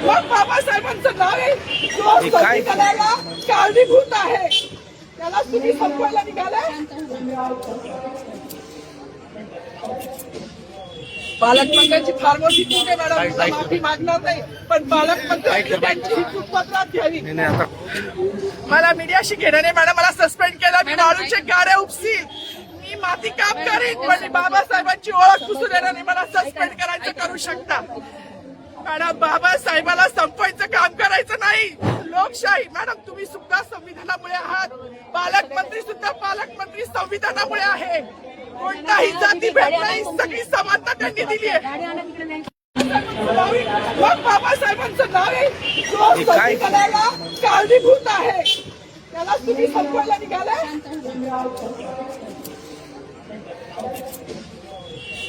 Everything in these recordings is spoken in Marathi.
मग बाबासाहेबांचं नाव आहे जो संविधानाला कारणीभूत आहे त्याला तुम्ही संपवायला निघालाय. पालकमंत्र्यांची फार मोठी चूक आहे मॅडम, माफी मागणार नाही, पण पालकमंत्र्यांनी त्यांची ही चूक पत्रात घ्यावी. मला मीडियाशी घेणं नाही मॅडम, मला सस्पेंड केलं, मी वाळूचे गाड्या उपसील, मी माती काम करीन, पण बाबासाहेबांची ओळख पुसून येणार नाही. मला सस्पेंड करायचं करू शकता मॅडम, बाबासाहेबाला संपवायचं काम करायचं नाही. लोकशाही मॅडम, तुम्ही सुद्धा संविधानामुळे आहात, पालकमंत्री सुद्धा पालकमंत्री संविधानामुळे आहे. कोणताही जाती भेद नाही, सगळी समानता त्यांनी दिली आहे. मग बाबासाहेबांचं नाव आहे जो संविधानाला कारणीभूत आहे त्याला तुम्ही संपवायला निघालाय.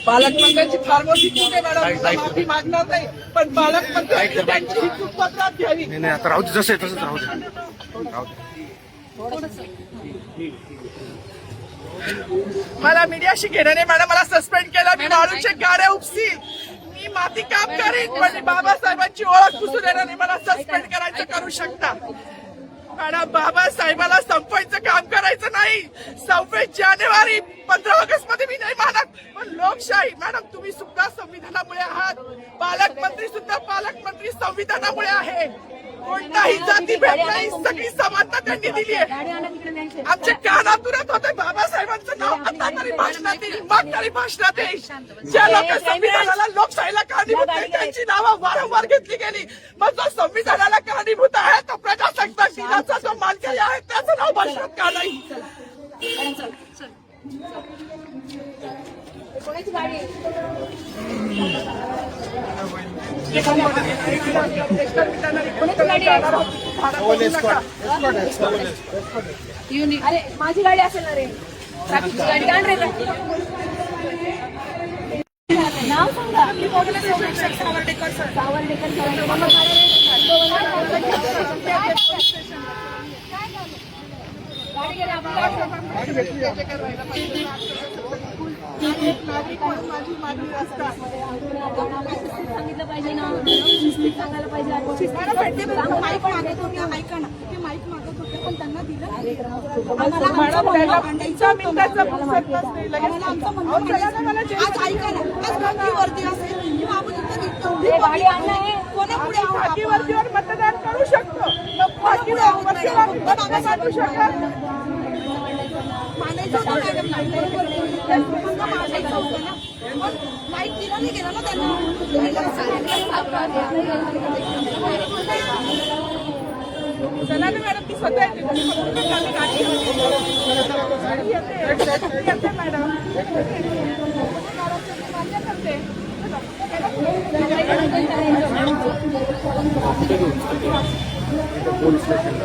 पालकमंत्र्यांची फार मोठी चूक आहे मॅडम, माफी मागणार नाही, पण पालकमंत्र्यांनी त्यांची ही चूक पत्रात घ्यावी. आता राहू दे, जसं आहे तसंच राहू दे. मला मीडियाशी घेणं नाही मॅडम, मला सस्पेंड केलं, मी वाळूचे गाड्या उपसील, मी माती काम करीन, पण बाबासाहेबांची ओळख पुसून येणार नाही. मला सस्पेंड करायचं करू शकता मॅडम, बाबासाहेबाला संपवायचं काम करायचं नाही. 26 जानेवारी 15 ऑगस्ट मध्ये मी नाही मानत, पण लोकशाही मॅडम, तुम्ही सुद्धा संविधानामुळे आहात, पालकमंत्री सुद्धा पालकमंत्री संविधानामुळे आहे. कोणताही जाती भेद नाही, सगळी समानता त्यांनी दिली आहे. आमच्या कानातुरात होते बाबासाहेबांचं नाव, आता तरी भाषणात येईल, मग तरी भाषणात येईल. ज्या लोक संविधानाला लोकशाहीला कारणीभूत नाही त्यांची नावं वारंवार घेतली गेली, मग जो संविधानाला कारणीभूत आहे तो प्रजासत्ताक दिनाचा जो मानकरी आहे त्याचं नाव भाषणात का नाही. अरे माझी गाडी असेल ना रे, ट्रॅफिकची गाडी काढ रे. नाव सांगा. सावर्डेकर सर. सावर्डेकर सांगितलं पाहिजे ना, सांगायला पाहिजे. ऐका ना, ते माईक मागत होते पण त्यांना दिलं. आज ऐका ना, आज खाकी वर्दी असेल किंवा आपण खाकी वर्दीवर मतदान करू शकतो, मानू शकत मानायचं होतं ना, माईक दिला नाही गेला ना त्यांना. चला ना मॅडम, ती स्वतः येते मॅडम. Police station